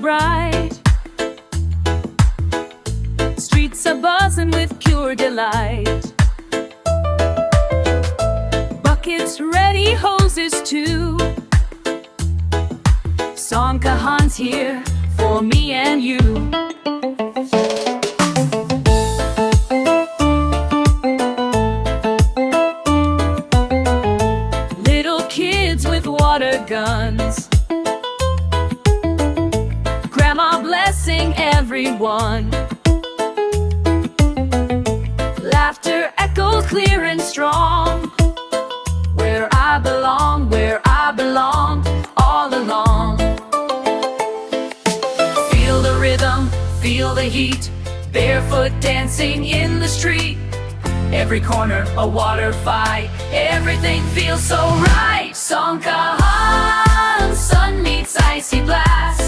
bright. Streets are buzzing with pure delight. Buckets ready, hoses too. Songkran's here for me and you. Little kids with water guns, Grandma blessing everyone. Laughter echoes clear and strong. Where I belong, all along. Feel the rhythm, feel the heat, barefoot dancing in the street. Every corner a water fight, everything feels so right. Songkran, sun meets icy blast.